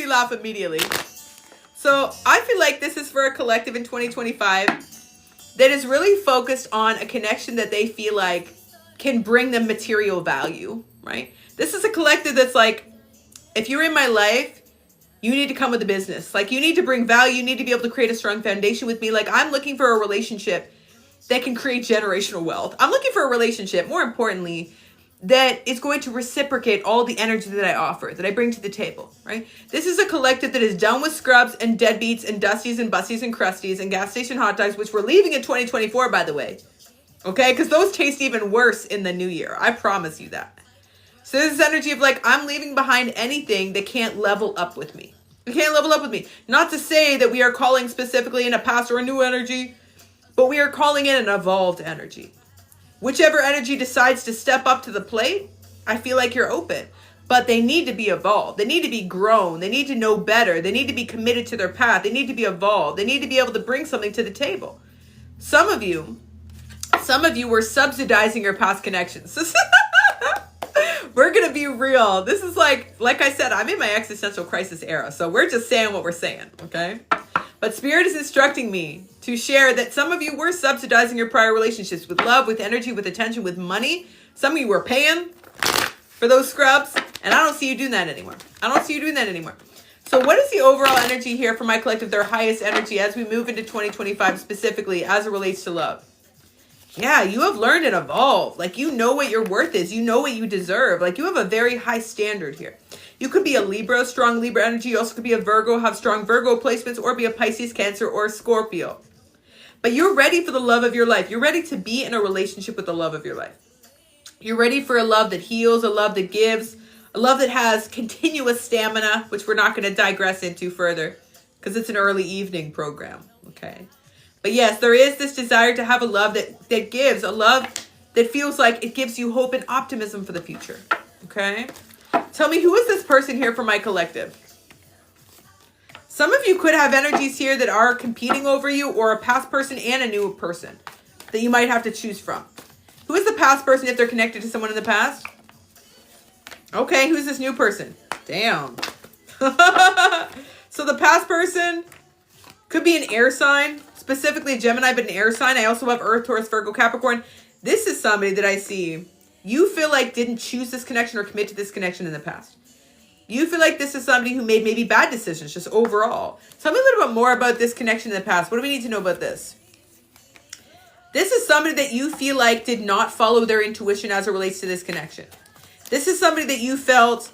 laugh immediately. So I feel like this is for a collective in 2025 that is really focused on a connection that they feel like can bring them material value, right? This is a collective that's like, if you're in my life, you need to come with a business. Like, you need to bring value. You need to be able to create a strong foundation with me. Like, I'm looking for a relationship that can create generational wealth. I'm looking for a relationship, more importantly, that is going to reciprocate all the energy that I offer, that I bring to the table, right? This is a collective that is done with scrubs and deadbeats and dusties and busties and crusties and gas station hot dogs, which we're leaving in 2024, by the way. Okay? Because those taste even worse in the new year. I promise you that. So this is energy of like, I'm leaving behind anything that can't level up with me. You can't level up with me. Not to say that we are calling specifically in a past or a new energy, but we are calling in an evolved energy. Whichever energy decides to step up to the plate, I feel like you're open. But they need to be evolved. They need to be grown. They need to know better. They need to be committed to their path. They need to be evolved. They need to be able to bring something to the table. Some of you were subsidizing your past connections. We're going to be real. This is like I said, I'm in my existential crisis era. So we're just saying what we're saying, okay? But Spirit is instructing me to share that some of you were subsidizing your prior relationships with love, with energy, with attention, with money. Some of you were paying for those scrubs. And I don't see you doing that anymore. So what is the overall energy here for my collective, their highest energy as we move into 2025 specifically as it relates to love? Yeah, you have learned and evolved. Like, you know what your worth is. You know what you deserve. Like, you have a very high standard here. You could be a Libra, strong Libra energy. You also could be a Virgo, have strong Virgo placements, or be a Pisces, Cancer, or Scorpio. But you're ready for the love of your life. You're ready to be in a relationship with the love of your life. You're ready for a love that heals, a love that gives, a love that has continuous stamina, which we're not going to digress into further because it's an early evening program, okay? But yes, there is this desire to have a love that gives, a love that feels like it gives you hope and optimism for the future, okay? Tell me, who is this person here for my collective? Some of you could have energies here that are competing over you, or a past person and a new person that you might have to choose from. Who is the past person if they're connected to someone in the past? Okay, who's this new person? Damn. So the past person could be an air sign, specifically a Gemini, but an air sign. I also have Earth, Taurus, Virgo, Capricorn. This is somebody that I see you feel like didn't choose this connection or commit to this connection in the past. You feel like this is somebody who made maybe bad decisions just overall. Tell me a little bit more about this connection in the past. What do we need to know about this? This is somebody that you feel like did not follow their intuition as it relates to this connection. This is somebody that you felt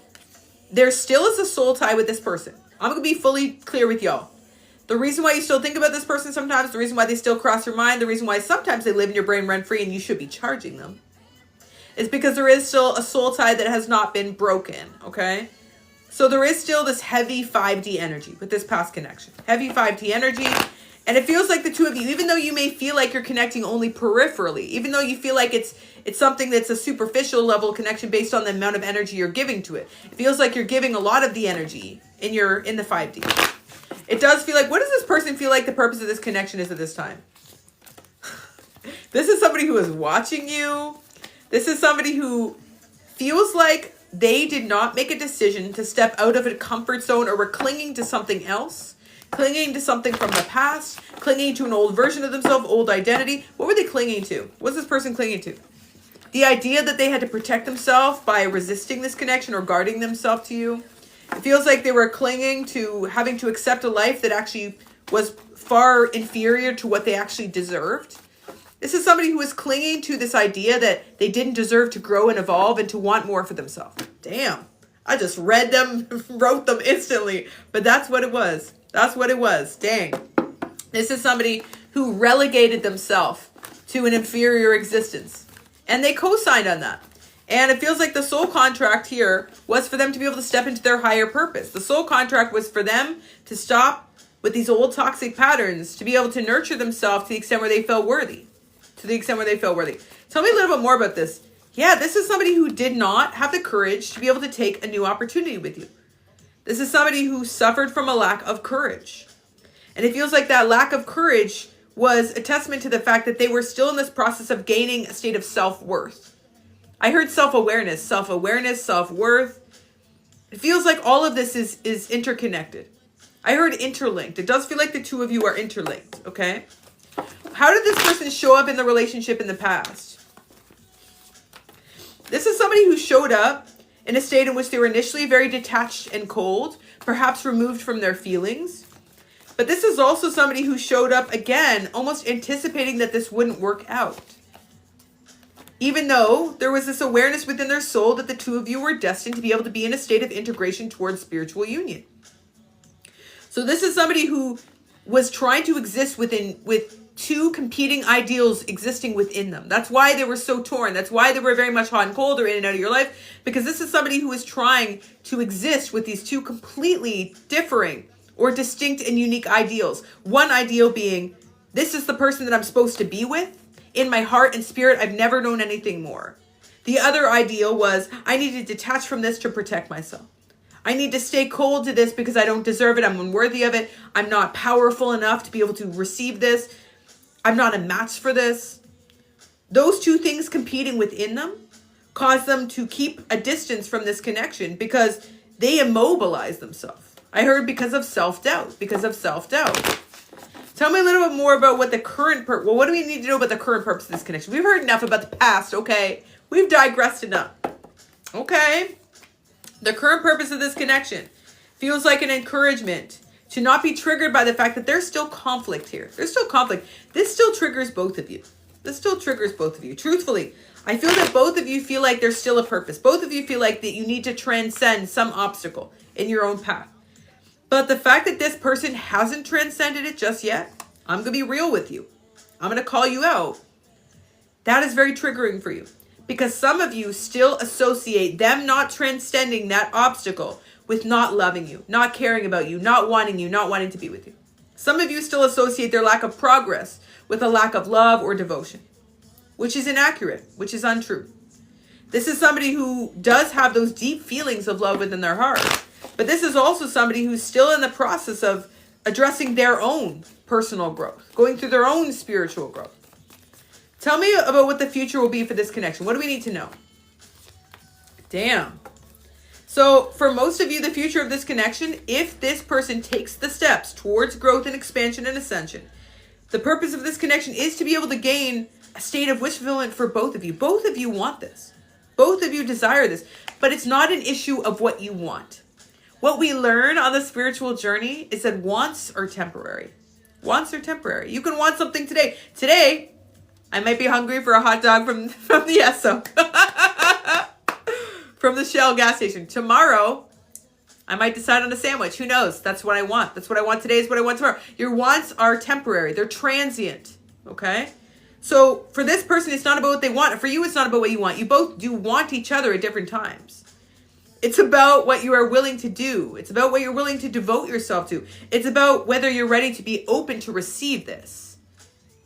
there still is a soul tie with this person. I'm going to be fully clear with y'all. The reason why you still think about this person sometimes, the reason why they still cross your mind, the reason why sometimes they live in your brain rent-free and you should be charging them, is because there is still a soul tie that has not been broken, okay? So there is still this heavy 5D energy with this past connection. Heavy 5D energy. And it feels like the two of you, even though you may feel like you're connecting only peripherally, even though you feel like it's something that's a superficial level connection based on the amount of energy you're giving to it. It feels like you're giving a lot of the energy in the 5D. It does feel like, what does this person feel like the purpose of this connection is at this time? This is somebody who is watching you. This is somebody who feels like they did not make a decision to step out of a comfort zone or were clinging to something else, clinging to something from the past, clinging to an old version of themselves, old identity. What were they clinging to? What's this person clinging to? The idea that they had to protect themselves by resisting this connection or guarding themselves to you. It feels like they were clinging to having to accept a life that actually was far inferior to what they actually deserved. This is somebody who is clinging to this idea that they didn't deserve to grow and evolve and to want more for themselves. Damn. I just read them, wrote them instantly. But that's what it was. That's what it was. Dang. This is somebody who relegated themselves to an inferior existence. And they co-signed on that. And it feels like the soul contract here was for them to be able to step into their higher purpose. The soul contract was for them to stop with these old toxic patterns, to be able to nurture themselves to the extent where they felt worthy. Tell me a little bit more about this. Yeah, this is somebody who did not have the courage to be able to take a new opportunity with you. This is somebody who suffered from a lack of courage. And it feels like that lack of courage was a testament to the fact that they were still in this process of gaining a state of self-worth. I heard self-awareness, self-worth. It feels like all of this is interconnected. I heard interlinked. It does feel like the two of you are interlinked, okay? How did this person show up in the relationship in the past? This is somebody who showed up in a state in which they were initially very detached and cold, perhaps removed from their feelings. But this is also somebody who showed up again, almost anticipating that this wouldn't work out. Even though there was this awareness within their soul that the two of you were destined to be able to be in a state of integration towards spiritual union. So this is somebody who was trying to exist with two competing ideals existing within them. That's why they were so torn. That's why they were very much hot and cold or in and out of your life, because this is somebody who is trying to exist with these two completely differing or distinct and unique ideals. One ideal being, this is the person that I'm supposed to be with. In my heart and spirit, I've never known anything more. The other ideal was, I need to detach from this to protect myself. I need to stay cold to this because I don't deserve it. I'm unworthy of it. I'm not powerful enough to be able to receive this. I'm not a match for this. Those two things competing within them cause them to keep a distance from this connection because they immobilize themselves. I heard because of self-doubt, Tell me a little bit more about what the current well, what do we need to know about the current purpose of this connection? We've heard enough about the past, okay? We've digressed enough. Okay. The current purpose of this connection feels like an encouragement to not be triggered by the fact that there's still conflict here. There's still conflict. This still triggers both of you. Truthfully, I feel that both of you feel like there's still a purpose. Both of you feel like that you need to transcend some obstacle in your own path. But the fact that this person hasn't transcended it just yet, I'm going to be real with you. I'm going to call you out. That is very triggering for you. Because some of you still associate them not transcending that obstacle with not loving you, not caring about you, not wanting to be with you. Some of you still associate their lack of progress with a lack of love or devotion, which is inaccurate, which is untrue. This is somebody who does have those deep feelings of love within their heart. But this is also somebody who's still in the process of addressing their own personal growth, going through their own spiritual growth. Tell me about what the future will be for this connection. What do we need to know? Damn. So for most of you, the future of this connection, if this person takes the steps towards growth and expansion and ascension, the purpose of this connection is to be able to gain a state of wish fulfillment for both of you. Both of you want this. Both of you desire this. But it's not an issue of what you want. What we learn on the spiritual journey is that wants are temporary. Wants are temporary. You can want something today. Today, I might be hungry for a hot dog from the Esso. From the Shell gas station. Tomorrow, I might decide on a sandwich. Who knows? That's what I want. That's what I want today is what I want tomorrow. Your wants are temporary. They're transient. Okay? So for this person, it's not about what they want. For you, it's not about what you want. You both do want each other at different times. It's about what you are willing to do. It's about what you're willing to devote yourself to. It's about whether you're ready to be open to receive this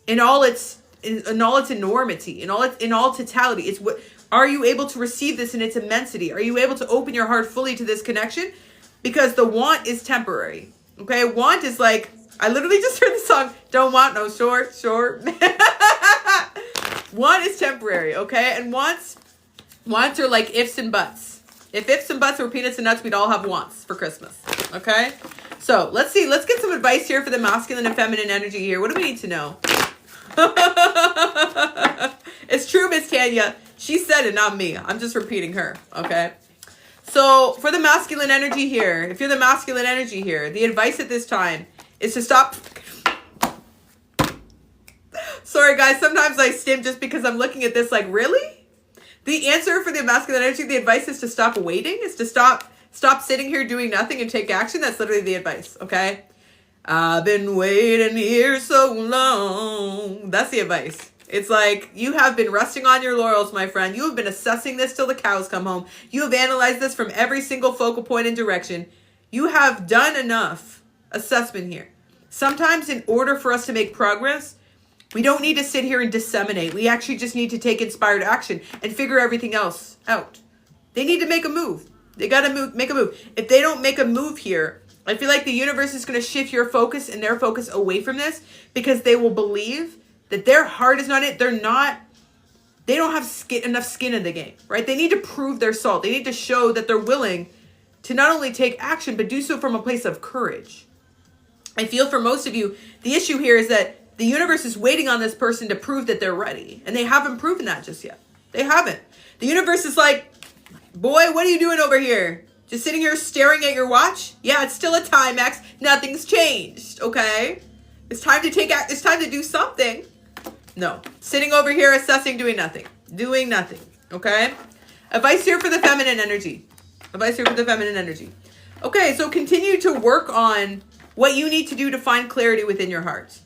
in all its enormity, in all totality. It's what are you able to receive this in its immensity? Are you able to open your heart fully to this connection? Because the want is temporary. Okay, want is like I literally just heard the song. Don't want no short. Want is temporary. Okay, and wants are like ifs and buts. If ifs and buts were peanuts and nuts, we'd all have wants for Christmas. Okay? So, let's see. Let's get some advice here for the masculine and feminine energy here. What do we need to know? It's true, Miss Tanya. She said it, not me. I'm just repeating her. Okay? So, for the masculine energy here, if you're the masculine energy here, the advice at this time is to stop... Sorry, guys. Sometimes I stim just because I'm looking at this like, really? The answer for the masculine energy, the advice is to stop waiting, is to stop sitting here doing nothing and take action. That's literally the advice, okay? I've been waiting here so long. That's the advice. It's like you have been resting on your laurels, my friend. You have been assessing this till the cows come home. You have analyzed this from every single focal point and direction. You have done enough assessment here. Sometimes in order for us to make progress, we don't need to sit here and disseminate. We actually just need to take inspired action and figure everything else out. They need to make a move. They got to make a move. If they don't make a move here, I feel like the universe is going to shift your focus and their focus away from this because they will believe that their heart is not it. They don't have enough skin in the game, right? They need to prove their salt. They need to show that they're willing to not only take action, but do so from a place of courage. I feel for most of you, the issue here is that the universe is waiting on this person to prove that they're ready. And they haven't proven that just yet. They haven't. The universe is like, boy, what are you doing over here? Just sitting here staring at your watch? Yeah, it's still a Timex. Nothing's changed, okay? It's time to it's time to do something. No. Sitting over here assessing, doing nothing. Doing nothing, okay? Advice here for the feminine energy. Advice here for the feminine energy. Okay, so continue to work on what you need to do to find clarity within your heart.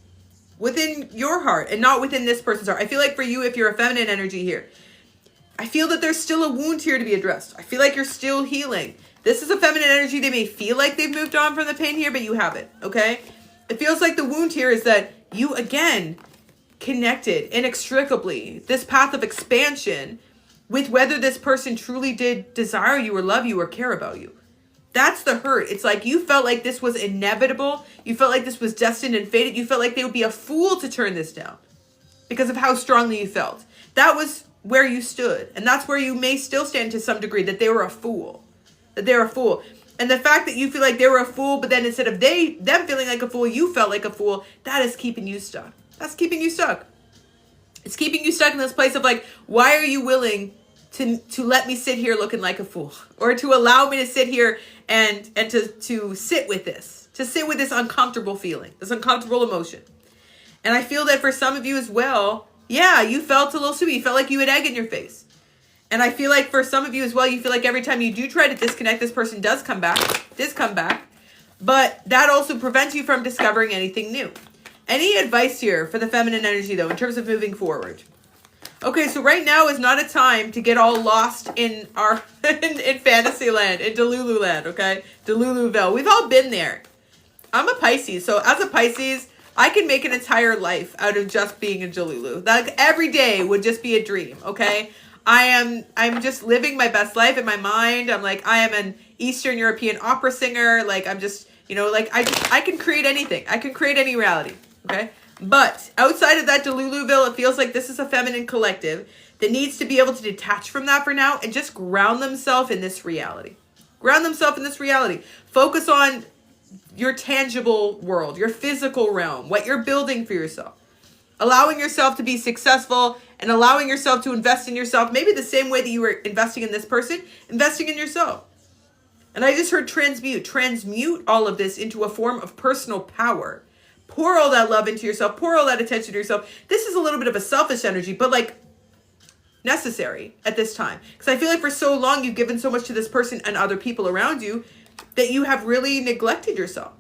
Within your heart and not within this person's heart. I feel like for you, if you're a feminine energy here, I feel that there's still a wound here to be addressed. I feel like you're still healing. This is a feminine energy. They may feel like they've moved on from the pain here, but you haven't, okay? It feels like the wound here is that you, again, connected inextricably this path of expansion with whether this person truly did desire you or love you or care about you. That's the hurt. It's like you felt like this was inevitable. You felt like this was destined and fated. You felt like they would be a fool to turn this down because of how strongly you felt. That was where you stood. And that's where you may still stand to some degree, that they were a fool. That they were a fool. And the fact that you feel like they were a fool, but then instead of them feeling like a fool, you felt like a fool, that is keeping you stuck. That's keeping you stuck. It's keeping you stuck in this place of like, why are you willing to let me sit here looking like a fool? Or to allow me to sit here and to sit with this. To sit with this uncomfortable feeling, this uncomfortable emotion. And I feel that for some of you as well, yeah, you felt a little stupid. You felt like you had egg in your face. And I feel like for some of you as well, you feel like every time you do try to disconnect, this person does come back. But that also prevents you from discovering anything new. Any advice here for the feminine energy, though, in terms of moving forward? Okay, so right now is not a time to get all lost in our in fantasy land, in Delulu land, okay? Deluluville. We've all been there. I'm a Pisces, so as a Pisces, I can make an entire life out of just being in Delulu. Like every day would just be a dream, okay? I'm just living my best life in my mind. I'm like, I am an Eastern European opera singer. Like I'm just, like I can create anything. I can create any reality, okay? But outside of that Deluluville, it feels like this is a feminine collective that needs to be able to detach from that for now and just ground themselves in this reality. Ground themselves in this reality. Focus on your tangible world, your physical realm, what you're building for yourself. Allowing yourself to be successful and allowing yourself to invest in yourself, maybe the same way that you were investing in this person, investing in yourself. And I just heard transmute. Transmute all of this into a form of personal power. Pour all that love into yourself. Pour all that attention to yourself. This is a little bit of a selfish energy, but like necessary at this time. Because I feel like for so long you've given so much to this person and other people around you that you have really neglected yourself.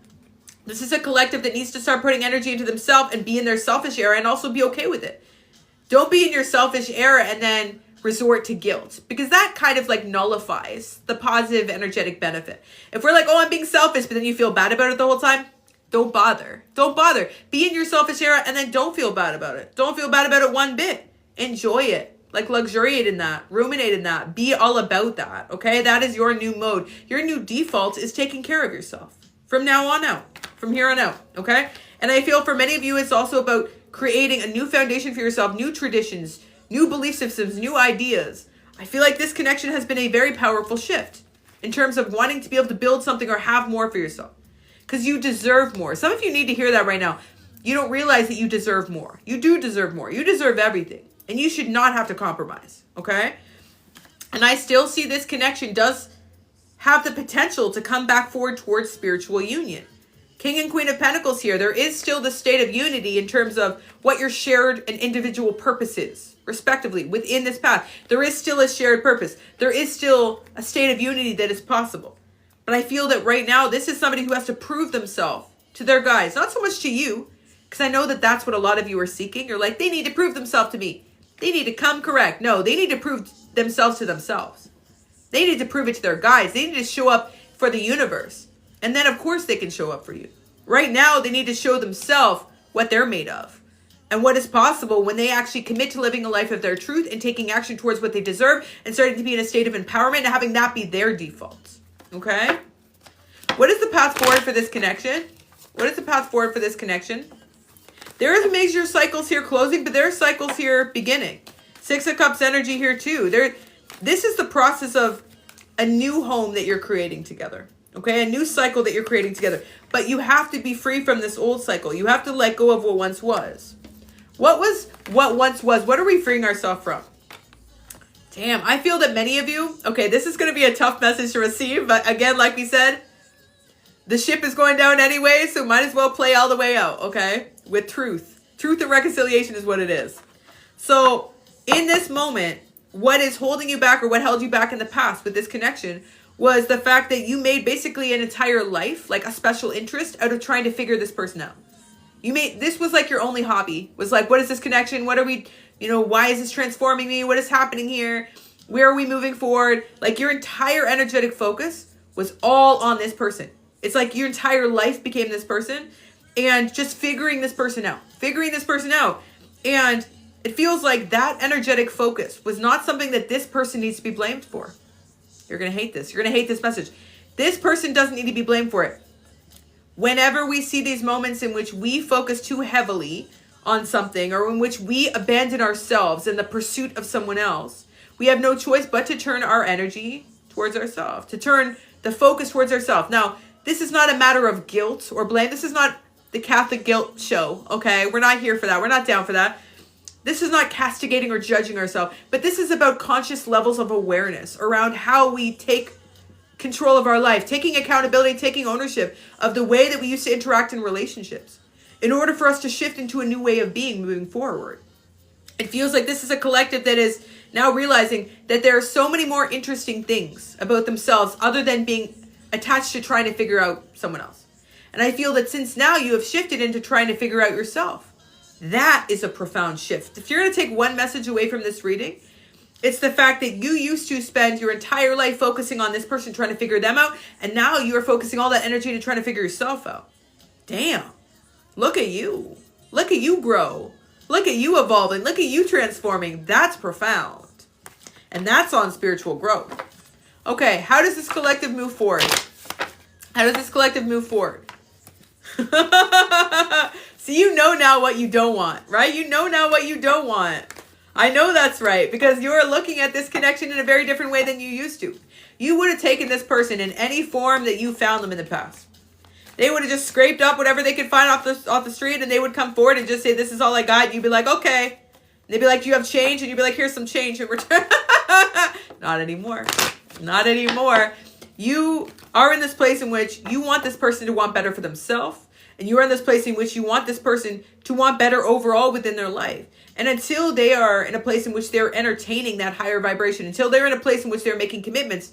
This is a collective that needs to start putting energy into themselves and be in their selfish era and also be okay with it. Don't be in your selfish era and then resort to guilt, because that kind of like nullifies the positive energetic benefit. If we're like, oh, I'm being selfish, but then you feel bad about it the whole time, don't bother. Don't bother. Be in your selfish era and then don't feel bad about it. Don't feel bad about it one bit. Enjoy it. Like luxuriate in that, ruminate in that, be all about that, okay? That is your new mode. Your new default is taking care of yourself from now on out, from here on out, okay? And I feel for many of you, it's also about creating a new foundation for yourself, new traditions, new belief systems, new ideas. I feel like this connection has been a very powerful shift in terms of wanting to be able to build something or have more for yourself because you deserve more. Some of you need to hear that right now. You don't realize that you deserve more. You do deserve more. You deserve everything. And you should not have to compromise, okay? And I still see this connection does have the potential to come back forward towards spiritual union. King and Queen of Pentacles here. There is still the state of unity in terms of what your shared and individual purpose is, respectively, within this path. There is still a shared purpose. There is still a state of unity that is possible. But I feel that right now, this is somebody who has to prove themselves to their guys. Not so much to you, because I know that that's what a lot of you are seeking. You're like, they need to prove themselves to me. They need to come correct. No, they need to prove themselves to themselves. They need to prove it to their guides. They need to show up for the universe. And then, of course, they can show up for you. Right now, they need to show themselves what they're made of and what is possible when they actually commit to living a life of their truth and taking action towards what they deserve and starting to be in a state of empowerment and having that be their default. Okay? What is the path forward for this connection? What is the path forward for this connection? There is major cycles here closing, but there are cycles here beginning. Six of Cups energy here too. This is the process of a new home that you're creating together. Okay, a new cycle that you're creating together. But you have to be free from this old cycle. You have to let go of what once was. What once was? What are we freeing ourselves from? Damn, I feel that many of you, okay, this is going to be a tough message to receive. But again, like we said, the ship is going down anyway, so might as well play all the way out, okay? With truth. Truth and reconciliation is what it is. So in this moment, what is holding you back or what held you back in the past with this connection was the fact that you made basically an entire life, like a special interest, out of trying to figure this person out. This was like your only hobby, was like, what is this connection? What are we, why is this transforming me? What is happening here? Where are we moving forward? Like your entire energetic focus was all on this person. It's like your entire life became this person and just figuring this person out. And it feels like that energetic focus was not something that this person needs to be blamed for. You're going to hate this. You're going to hate this message. This person doesn't need to be blamed for it. Whenever we see these moments in which we focus too heavily on something or in which we abandon ourselves in the pursuit of someone else, we have no choice but to turn our energy towards ourselves, to turn the focus towards ourselves. Now, this is not a matter of guilt or blame. This is not the Catholic guilt show, okay? We're not here for that. We're not down for that. This is not castigating or judging ourselves, but this is about conscious levels of awareness around how we take control of our life, taking accountability, taking ownership of the way that we used to interact in relationships in order for us to shift into a new way of being moving forward. It feels like this is a collective that is now realizing that there are so many more interesting things about themselves other than being attached to trying to figure out someone else. And I feel that since now you have shifted into trying to figure out yourself, that is a profound shift. If you're going to take one message away from this reading, it's the fact that you used to spend your entire life focusing on this person, trying to figure them out. And now you are focusing all that energy to trying to figure yourself out. Damn. Look at you. Look at you grow. Look at you evolving. Look at you transforming. That's profound. And that's on spiritual growth. Okay, how does this collective move forward? So you know now what you don't want, right? You know now what you don't want. I know that's right, because you're looking at this connection in a very different way than you used to. You would have taken this person in any form that you found them in the past. They would have just scraped up whatever they could find off the street, and they would come forward and just say, this is all I got. And you'd be like, okay. And they'd be like, do you have change? And you'd be like, here's some change in return. Not anymore. Not anymore. You are in this place in which you want this person to want better for themselves. And you are in this place in which you want this person to want better overall within their life. And until they are in a place in which they're entertaining that higher vibration, until they're in a place in which they're making commitments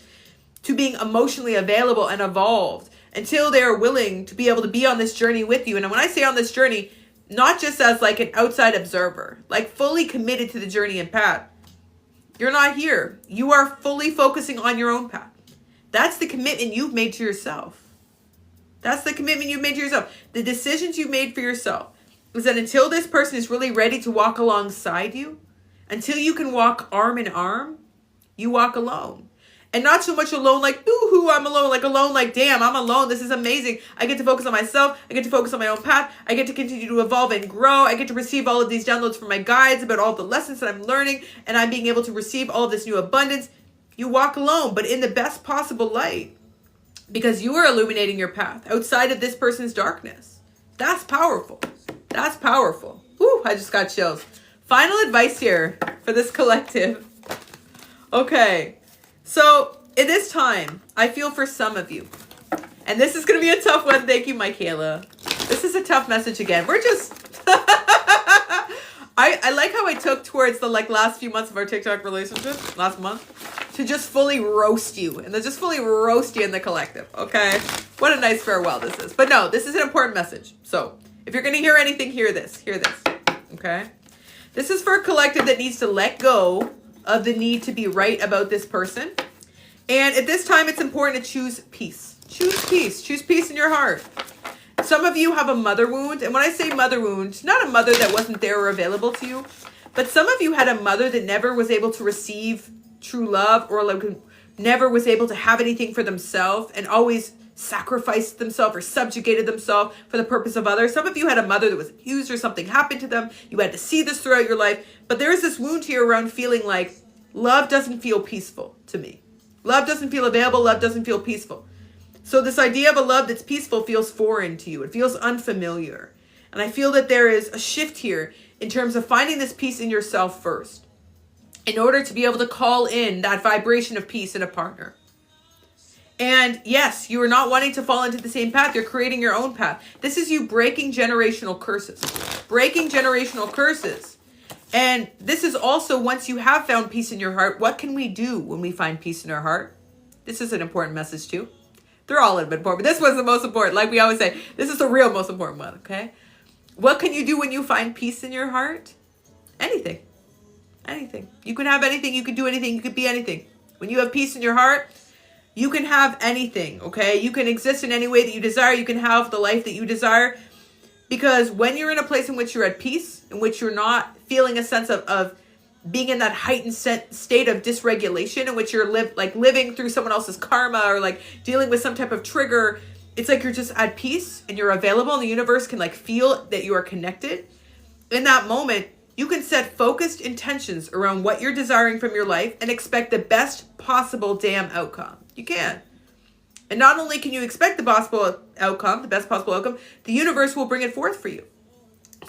to being emotionally available and evolved, until they're willing to be able to be on this journey with you. And when I say on this journey, not just as like an outside observer, like fully committed to the journey and path. You're not here. You are fully focusing on your own path. That's the commitment you've made to yourself. That's the commitment you've made to yourself. The decisions you made for yourself is that until this person is really ready to walk alongside you, until you can walk arm in arm, you walk alone. And not so much alone like, boo-hoo, I'm alone. Like alone like, damn, I'm alone. This is amazing. I get to focus on myself. I get to focus on my own path. I get to continue to evolve and grow. I get to receive all of these downloads from my guides about all the lessons that I'm learning. And I'm being able to receive all of this new abundance. You walk alone, but in the best possible light. Because you are illuminating your path outside of this person's darkness. That's powerful. That's powerful. Whew, I just got chills. Final advice here for this collective. Okay. So, in this time, I feel for some of you. And this is going to be a tough one. Thank you, Michaela. This is a tough message again. We're just... I like how I took towards the last few months of our TikTok relationship, last month, to just fully roast you. And then just fully roast you in the collective, okay? What a nice farewell this is. But no, this is an important message. So, if you're going to hear anything, hear this, okay? This is for a collective that needs to let go of the need to be right about this person. And at this time, it's important to choose peace. Choose peace. Choose peace in your heart. Some of you have a mother wound. And when I say mother wound, not a mother that wasn't there or available to you, but some of you had a mother that never was able to receive true love or never was able to have anything for themselves and always sacrificed themselves or subjugated themselves for the purpose of others. Some of you had a mother that was abused or something happened to them. You had to see this throughout your life. But there is this wound here around feeling like love doesn't feel peaceful to me. Love doesn't feel available. Love doesn't feel peaceful. So this idea of a love that's peaceful feels foreign to you. It feels unfamiliar. And I feel that there is a shift here in terms of finding this peace in yourself first, in order to be able to call in that vibration of peace in a partner. And yes, you are not wanting to fall into the same path. You're creating your own path. This is you breaking generational curses. Breaking generational curses. And this is also, once you have found peace in your heart, what can we do when we find peace in our heart? This is an important message too. They're all a bit important, but this was the most important. Like we always say, this is the real most important one, okay? What can you do when you find peace in your heart? Anything. Anything. You can have anything. You can do anything. You could be anything. When you have peace in your heart, you can have anything, okay? You can exist in any way that you desire. You can have the life that you desire. Because when you're in a place in which you're at peace, in which you're not feeling a sense of being in that heightened state of dysregulation, in which you're living through someone else's karma, or like dealing with some type of trigger, it's like you're just at peace and you're available, and the universe can like feel that you are connected. In that moment, you can set focused intentions around what you're desiring from your life and expect the best possible damn outcome. You can. And not only can you expect the possible outcome, the best possible outcome, the universe will bring it forth for you.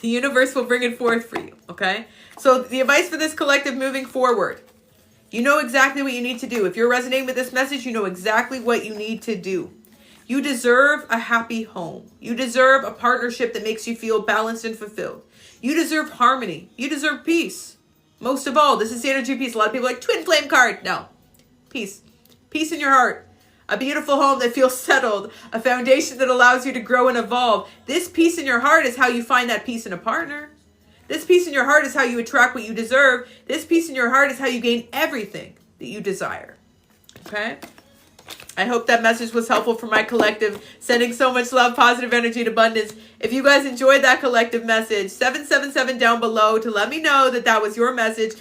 The universe will bring it forth for you, okay? So the advice for this collective moving forward, you know exactly what you need to do. If you're resonating with this message, you know exactly what you need to do. You deserve a happy home. You deserve a partnership that makes you feel balanced and fulfilled. You deserve harmony. You deserve peace. Most of all, this is the energy of peace. A lot of people are like, twin flame card. No. Peace. Peace in your heart. A beautiful home that feels settled. A foundation that allows you to grow and evolve. This peace in your heart is how you find that peace in a partner. This peace in your heart is how you attract what you deserve. This peace in your heart is how you gain everything that you desire. Okay? I hope that message was helpful for my collective. Sending so much love, positive energy, and abundance. If you guys enjoyed that collective message, 777 down below to let me know that that was your message.